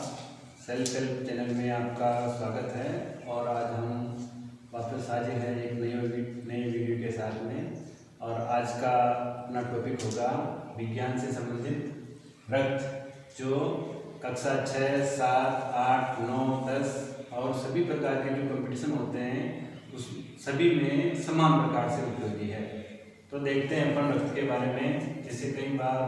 Self help channel में आपका स्वागत है। और आज हम वापस हाजिर हैं एक नई वीडियो के साथ में। और आज का अपना टॉपिक होगा विज्ञान से संबंधित रक्त, जो कक्षा 6, 7, 8, 9, 10 और सभी प्रकार के जो कंपटीशन होते हैं उस सभी में समान प्रकार से उपयोगी है। तो देखते हैं अपन रक्त के बारे में। जैसे कई बार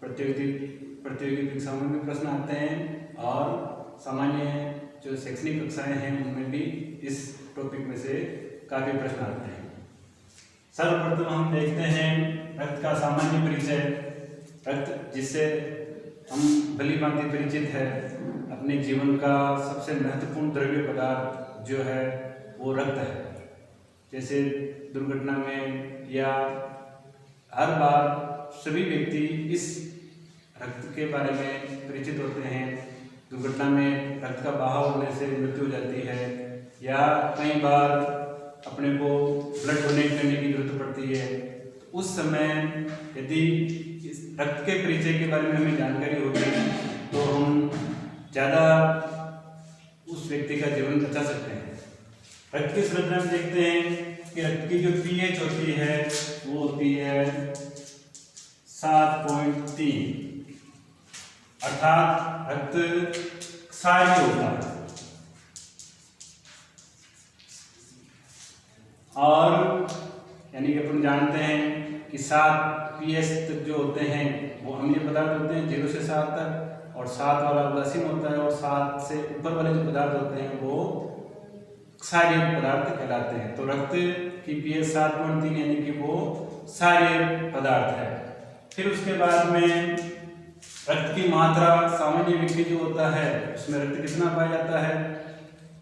प्रतियोगी परीक्षाओं में भी प्रश्न आते हैं और सामान्य जो शैक्षणिक कक्षाएं हैं उनमें भी इस टॉपिक में से काफ़ी प्रश्न आते हैं। सर्वप्रथम हम देखते हैं रक्त का सामान्य परिचय। रक्त, जिससे हम भली भांति परिचित है, अपने जीवन का सबसे महत्वपूर्ण द्रव्य पदार्थ जो है वो रक्त है। जैसे दुर्घटना में या हर बार सभी व्यक्ति इस रक्त के बारे में परिचित होते हैं। दुर्घटना में रक्त का बहाव होने से मृत्यु हो जाती है, या कई बार अपने को ब्लड डोनेट करने की जरूरत पड़ती है। तो उस समय यदि इस रक्त के परिचय के बारे में हमें जानकारी होगी तो हम ज़्यादा उस व्यक्ति का जीवन बचा सकते हैं। रक्त की संरचना में देखते हैं कि रक्त की जो pH होती है वो होती है 7.3, अर्थात रक्त क्षारीय होता है। और यानी कि अपन जानते हैं कि 7 pH तक जो होते हैं वो अम्लीय पदार्थ होते हैं 0 से 7 तक, और 7 वाला उदासीन होता है, और 7 से ऊपर वाले जो पदार्थ होते हैं वो क्षारीय पदार्थ कहलाते हैं। तो रक्त की pH 7.3 यानी कि वो क्षारीय पदार्थ है। फिर उसके बाद में रक्त की मात्रा, सामान्य व्यक्ति जो होता है उसमें रक्त कितना पाया जाता है।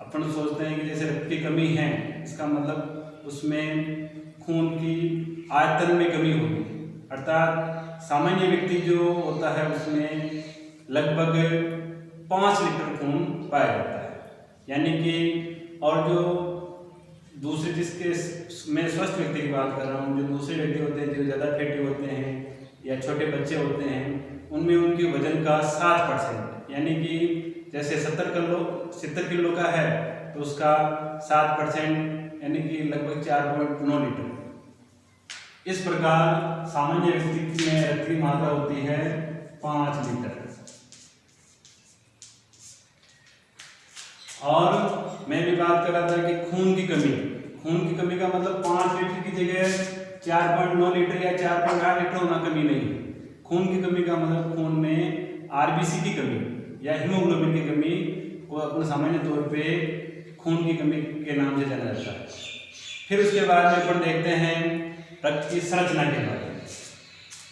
अपन सोचते हैं कि जैसे रक्त की कमी है, इसका मतलब उसमें खून की आयतन में कमी होगी, अर्थात सामान्य व्यक्ति जो होता है उसमें लगभग 5 लीटर खून पाया जाता है। यानी कि और जो दूसरे, जिसके मैं स्वस्थ व्यक्ति की बात कर रहा हूँ, जो दूसरे व्यक्ति होते हैं जो ज़्यादा फैटी होते हैं या छोटे बच्चे होते हैं, उनमें उनके वजन का 7%, यानी कि जैसे 70 किलो का है तो उसका 7% यानी कि लगभग 4.9 लीटर। इस प्रकार सामान्य व्यक्ति में रक्त की मात्रा होती है 5 लीटर। और मैं भी बात कर रहा था कि खून की कमी का मतलब 5 लीटर की जगह 4.9 लीटर या 4.8 लीटर होना कमी नहीं। खून की कमी का मतलब खून में आरबीसी की कमी या हीमोग्लोबिन की कमी को अपन सामान्य तौर पे खून की कमी के नाम से जाना जाता है। फिर उसके बाद में अपन देखते हैं रक्त की संरचना के बारे में।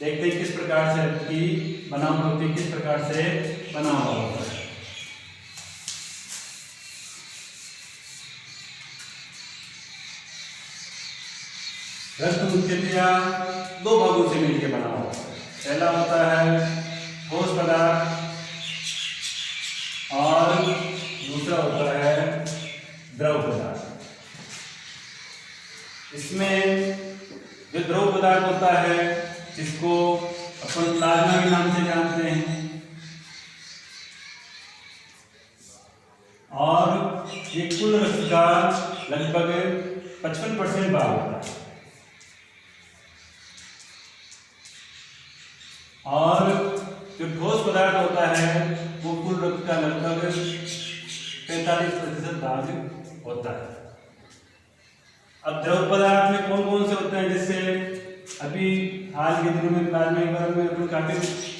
देखते हैं किस प्रकार से रक्त की बनावट होती है, किस प्रकार से बना हुआ होता है। रक्त मुख्यतः 2 भागों से मिलकर बना हुआ है। पहला होता है ठोस पदार्थ और दूसरा होता है द्रव पदार्थ। इसमें जो द्रव पदार्थ होता है जिसको अपन प्लाज्मा के नाम से जानते हैं, और ये कुल रक्त का लगभग 55% भाग होता है। और जो ठोस पदार्थ होता है वो कुल रक्त का लगभग 45% भाग होता है। अब द्रव पदार्थ में कौन कौन से होते हैं, जैसे अभी हाल के दिनों में प्लाज्मा के बारे में अपन काफी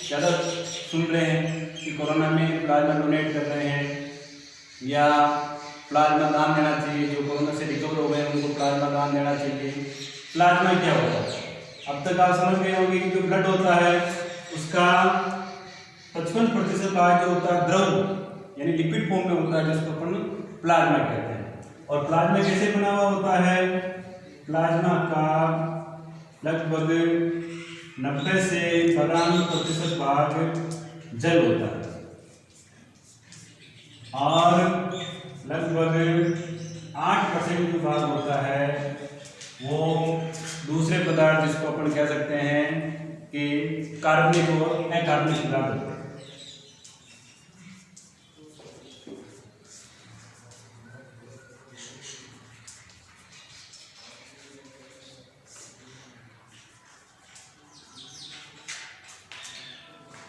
ज्यादा सुन रहे हैं कि कोरोना में प्लाज्मा डोनेट कर रहे हैं या प्लाज्मा दान देना चाहिए। जो कोरोना से रिकवर हो गए उनको प्लाज्मा दान देना चाहिए। प्लाज्मा क्या होता है? अब तक आप समझ गए होंगे कि जो ब्लड होता है उसका 55% भाग जो होता है द्रव यानी लिक्विड फॉर्म में होता है, जिसको अपन प्लाज्मा कहते हैं। और प्लाज्मा कैसे बना हुआ होता है? प्लाज्मा का लगभग 90 से 92% भाग जल होता है, और लगभग 8% जो भाग होता है वो दूसरे पदार्थ, जिसको अपन कह सकते हैं कि कार्बनिक और अकार्बनिक पदार्थ होते हैं।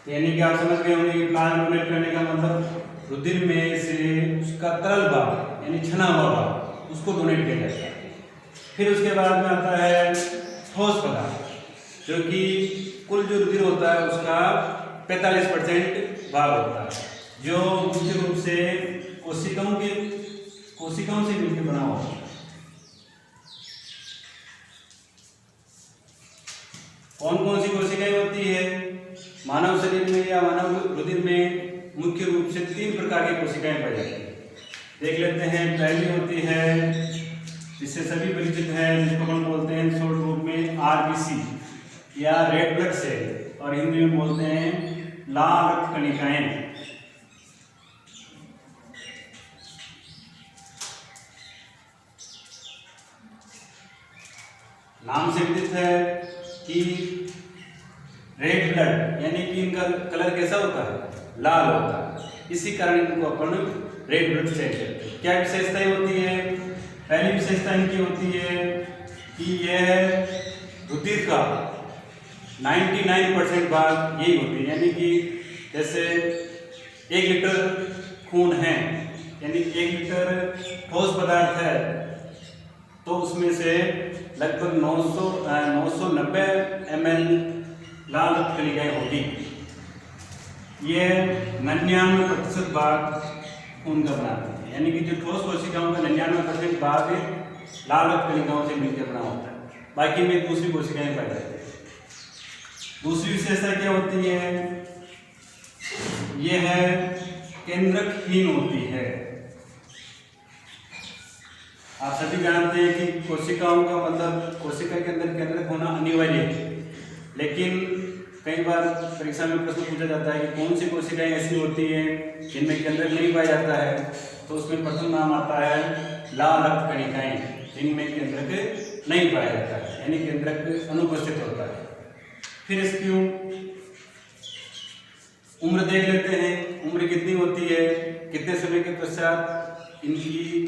यानी कि आप समझ गए होंगे कि प्लाज्मा डोनेट करने का मतलब रुधिर में से उसका तरल भाग यानी छना हुआ भाग उसको डोनेट किया जाता है। फिर उसके बाद में आता है ठोस पदार्थ, जो कि कुल जो रुधिर होता है उसका 45% भाग होता है, जो मुख्य रूप से कोशिकाओं से मिलकर बना हुआ होता है। कौन कौन सी कोशिकाएं होती है? मानव शरीर में या मानव रुधिर में मुख्य रूप से 3 प्रकार की कोशिकाएं पाई जाती हैं। देख लेते हैं। पहली होती है, जिससे सभी परिचित हैं, जिसको हम बोलते हैं शॉर्ट रूप में आरबीसी या रेड ब्लड सेल, और हिंदी में बोलते हैं लाल रक्त कणिकाएं। नाम से विदित है कि रेड ब्लड यानी कि इनका कलर कैसा होता है? लाल होता है। इसी कारण इनको अपन रेड ब्लड सेल कहते हैं। क्या विशेषताएं होती है? पहली विशेषता इनकी होती है कि यह रुधिर का 99% भाग यही होती है। यानी कि जैसे 1 लीटर खून है, यानी 1 लीटर ठोस पदार्थ है, तो उसमें से लगभग 990 ml लाल रक्त कणिकाएं होगी। ये 99% भाग खून का बनाती है। यानी कि जो ठोस कोशिकाओं का 99% भाग लाल रक्त कणिकाओं से मिलकर बना होता है। बाकी में दूसरी कोशिकाएं पाई जाती है। दूसरी विशेषता क्या होती है? यह है केंद्रकहीन होती है। आप सभी जानते हैं कि कोशिकाओं का मतलब कोशिका के अंदर केंद्रक होना अनिवार्य है, लेकिन कई बार परीक्षा में प्रश्न पूछा जाता है कि कौन सी कोशिकाएं ऐसी होती हैं जिनमें केंद्रक नहीं पाया जाता है, तो उसमें प्रथम नाम आता है लाल रक्त कणिकाएं, जिनमें केंद्रक नहीं पाया जाता है, यानी केंद्रक अनुपस्थित होता है। फिर इसकी उम्र देख लेते हैं। उम्र कितनी होती है, कितने समय के पश्चात इनकी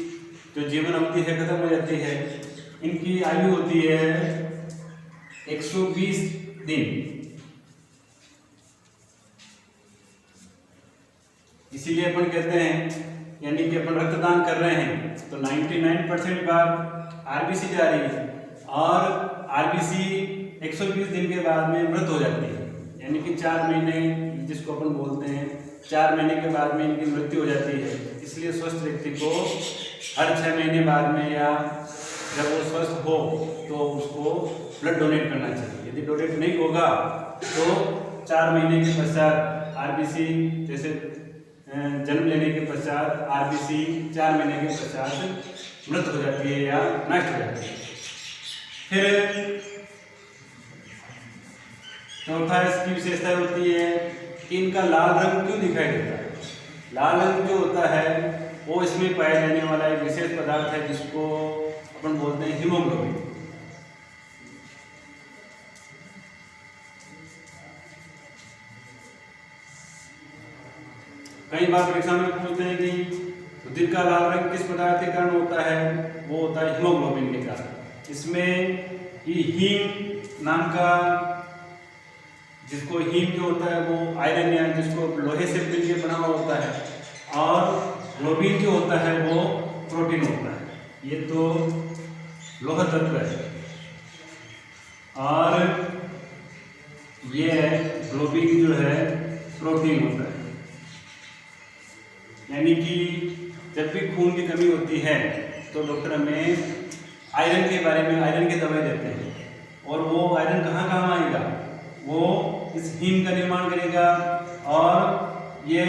जो जीवन अवधि है खत्म हो जाती है। इनकी आयु होती है 120 दिन। इसीलिए अपन कहते हैं, यानी कि अपन रक्तदान कर रहे हैं तो 99% भाग आरबीसी जा रही है, और आरबीसी 120 दिन के बाद में मृत हो जाती है। यानी कि 4 महीने, जिसको अपन बोलते हैं 4 महीने के बाद में इनकी मृत्यु हो जाती है। इसलिए स्वस्थ व्यक्ति को हर 6 महीने बाद में या जब वो स्वस्थ हो तो उसको ब्लड डोनेट करना चाहिए। यदि डोनेट नहीं होगा तो 4 महीने के पश्चात आरबीसी, जैसे जन्म लेने के पश्चात आरबीसी 4 महीने के पश्चात मृत हो जाती है या नष्ट हो जाती है। फिर चौथा इसकी विशेषता होती है कि इनका लाल रंग क्यों दिखाई देता है। लाल रंग जो होता है वो इसमें पाया जाने वाला एक विशेष पदार्थ है, जिसको अपन बोलते हैं हीमोग्लोबिन। कई बार परीक्षा में पूछते हैं कि रुधिर का लाल रंग किस पदार्थ के कारण होता है, वो होता है हीमोग्लोबिन के कारण। इसमें हीम नाम का, जिसको हीम जो होता है वो आयरन या जिसको लोहे से मिलकर बना हुआ होता है, और ग्लोबिन जो होता है वो प्रोटीन होता है। ये तो लोह तत्व है, और ये ग्लोबिन जो है प्रोटीन होता है। यानी कि जब भी खून की कमी होती है तो डॉक्टर हमें आयरन के बारे में, आयरन की दवाई देते हैं, और वो आयरन कहाँ काम आएगा? वो इस हीम का निर्माण करेगा, और ये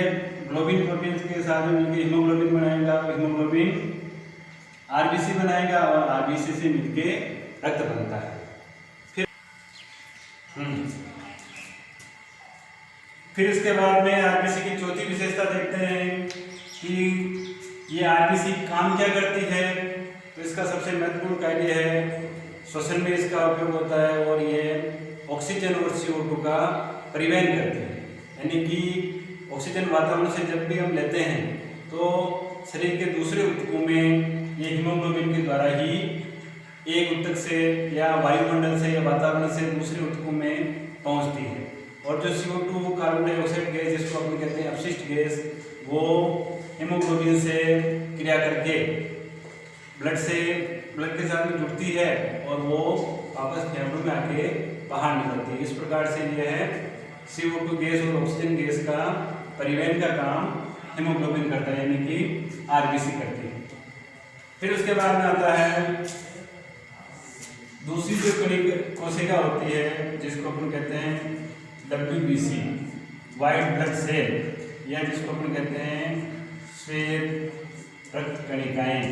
ग्लोबिन प्रोटीन के साथ में मिलकर हीमोग्लोबिन बनाएगा। हीमोग्लोबिन आरबीसी बनाएगा, और आरबीसी से मिलकर रक्त बनता है। फिर इसके बाद में आरबीसी की चौथी विशेषता देखते हैं कि ये आरबीसी काम क्या करती है। तो इसका सबसे महत्वपूर्ण कार्य है श्वसन में इसका उपयोग होता है, और ये ऑक्सीजन और CO2 का परिवहन करती है। यानी कि ऑक्सीजन वातावरण से जब भी हम लेते हैं तो शरीर के दूसरे ऊतकों में ये हीमोग्लोबिन के द्वारा ही एक ऊतक से या वायुमंडल से या वातावरण से दूसरे ऊतकों में पहुंचती है, और जो CO2 कार्बन डाइऑक्साइड गैस जिसको अपन कहते हैं अपशिष्ट गैस, वो हीमोग्लोबिन से क्रिया करके ब्लड के साथ में जुड़ती है और वो वापस फेफड़ों में आके बाहर निकलती है। इस प्रकार से ये है CO2 गैस और ऑक्सीजन गैस का परिवहन का काम हीमोग्लोबिन करता है, यानी कि RBC करती है। फिर उसके बाद में आता है दूसरी जो कोशिका होती है जिसको अपन कहते हैं WBC, व्हाइट ब्लड सेल, या जिसको अपन कहते हैं श्वेत रक्त कणिकाएं।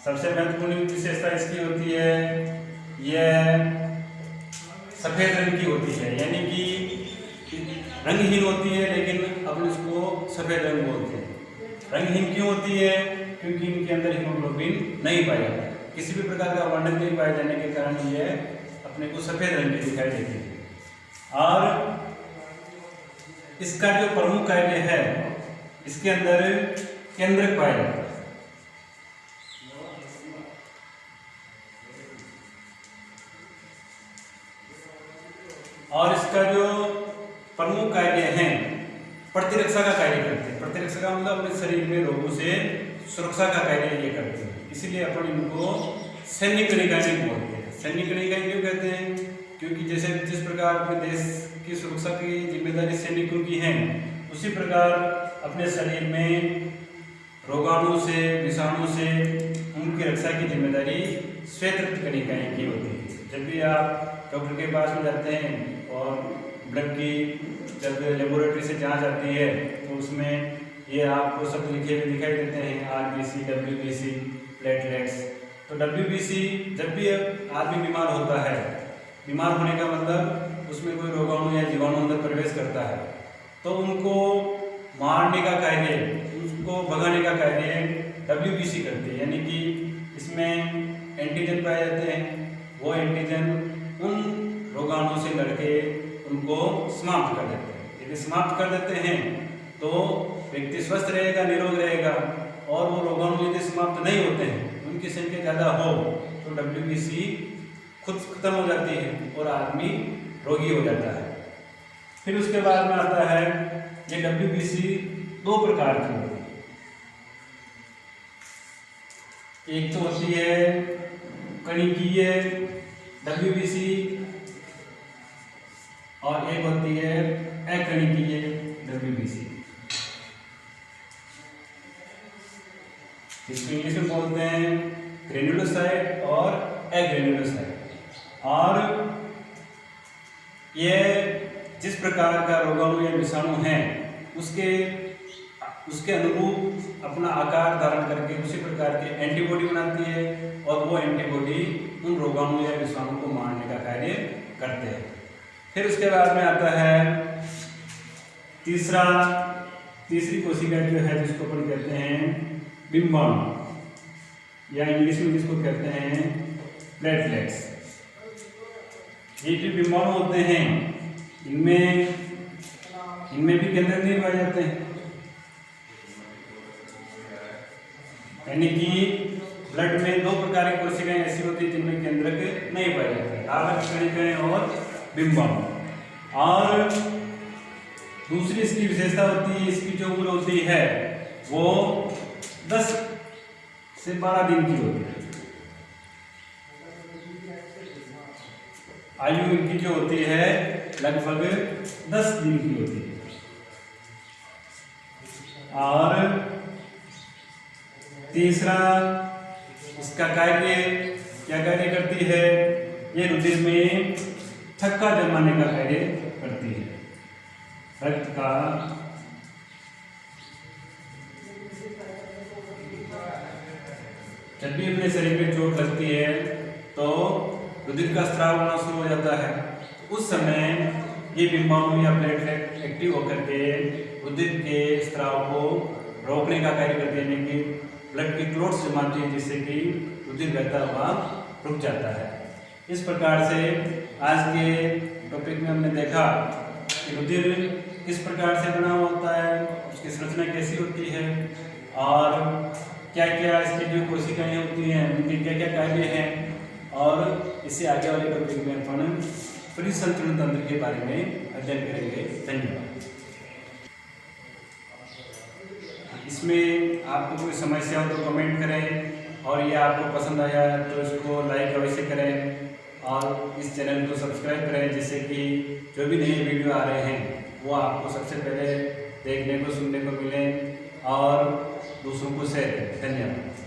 सबसे महत्वपूर्ण विशेषता इसकी होती है, यह सफेद रंग की होती है, यानी कि रंगहीन होती है, लेकिन अपन इसको सफेद रंग बोलते हैं। रंगहीन क्यों होती है? क्योंकne इनके अंदर हीमोग्लोबिन नहीं पाया जाता, किसी भी प्रकार का वर्णन नहीं पाए जाने के कारण यह अपने को सफेद रंग की दिखाई देती है। और इसका जो प्रमुख कार्य है, इसके अंदर केंद्रक पाया जाता है। और इसका जो प्रमुख कार्य है, प्रतिरक्षा का कार्य करते हैं। प्रतिरक्षा का मतलब अपने शरीर में रोगों से सुरक्षा का कार्य ये करते हैं, इसीलिए अपन इनको सैन्य कणिकाएं बोलते हैं। सैन्य कणिकाएं क्यों कहते हैं? क्योंकि जैसे जिस प्रकार अपने देश की सुरक्षा की जिम्मेदारी सैनिकों की है, उसी प्रकार अपने शरीर में रोगाणु से, विषाणु से उनकी रक्षा की जिम्मेदारी श्वेत रक्त कणिकाएं की होती है। जब भी आप डॉक्टर के पास में जाते हैं और ब्लड की जब लेबोरेटरी से जांच आती है तो उसमें ये आपको सब लिखे हुए दिखाई देते हैं, RBC, WBC, प्लेटलेट्स। तो WBC जब भी आदमी बीमार होता है, बीमार होने का मतलब उसमें कोई रोगाणु या जीवाणु अंदर प्रवेश करता है, तो उनको मारने का कार्य, उसको भगाने का कार्य WBC करती है, यानी कि इसमें एंटीजन पाए जाते हैं। वो एंटीजन उन रोगाणु से लड़के उनको समाप्त कर देते हैं। यदि समाप्त कर देते हैं तो व्यक्ति स्वस्थ रहेगा, निरोग रहेगा। और वो रोगाणु यदि समाप्त नहीं होते हैं, उनकी संख्या ज़्यादा हो, तो WBC खुद खत्म हो जाती है और आदमी रोगी हो जाता है। फिर उसके बाद में आता है, ये WBC दो प्रकार की होती है। एक तो होती है कणिकीय WBC और एक होती है अकणिकीय WBC, जिसको इंग्लिश में बोलते हैं ग्रेन्युलोसाइट और अग्रेन्युलोसाइट। और ये जिस प्रकार का रोगाणु या विषाणु है उसके अनुरूप अपना आकार धारण करके उसी प्रकार के एंटीबॉडी बनाती है, और वो एंटीबॉडी उन रोगाणु या विषाणु को मारने का कार्य करते हैं। फिर उसके बाद में आता है तीसरी कोशिका जो है, जिसको अपन कहते हैं बिंबाणु, या इंग्लिश में जिसको कहते हैं प्लेटलेट्स। ये जो बिंबाणु होते हैं, इनमें भी केंद्रक नहीं पाए जाते हैं, यानी कि ब्लड में दो प्रकार की कोशिकाएं ऐसी होती है जिनमें केंद्रक नहीं पाए जाते, आवर्त कणिकाएं और बिंबाणु। और दूसरी इसकी विशेषता होती है, इसकी जो उम्र होती है वो 10 से 12 दिन की होती है। आयु इनकी जो होती है लगभग 10 दिन की होती है। और तीसरा इसका कार्य क्या कार्य करती है? ये रुधिर में थक्का जमाने का कार्य करती है। रक्त का जब भी अपने शरीर में चोट लगती है तो रुधिर का स्राव होना शुरू हो जाता है। उस समय ये बिंबाणु या प्लेटलेट एक्टिव होकर के रुधिर के स्राव को रोकने का कार्य करते हैं, यानी कि ब्लड की क्लोट्स जमाती है, जिससे कि रुधिर बहता हुआ रुक जाता है। इस प्रकार से आज के टॉपिक में हमने देखा कि रुधिर किस प्रकार से बना होता है, उसकी संरचना कैसी होती है, और क्या क्या इसकी जो कोशिकाएं होती हैं उनके क्या क्या कार्य हैं, और इससे आगे वाले टॉपिक में अपन परिसंचरण तंत्र के बारे में अध्ययन करेंगे। धन्यवाद। इसमें आपको कोई समस्या हो तो कमेंट करें, और ये आपको पसंद आया तो इसको लाइक अवश्य करें, और इस चैनल को सब्सक्राइब करें, जिससे कि जो भी नए वीडियो आ रहे हैं वो आपको सबसे पहले देखने को सुनने को मिले और दूसरों को शेयर करें। धन्यवाद।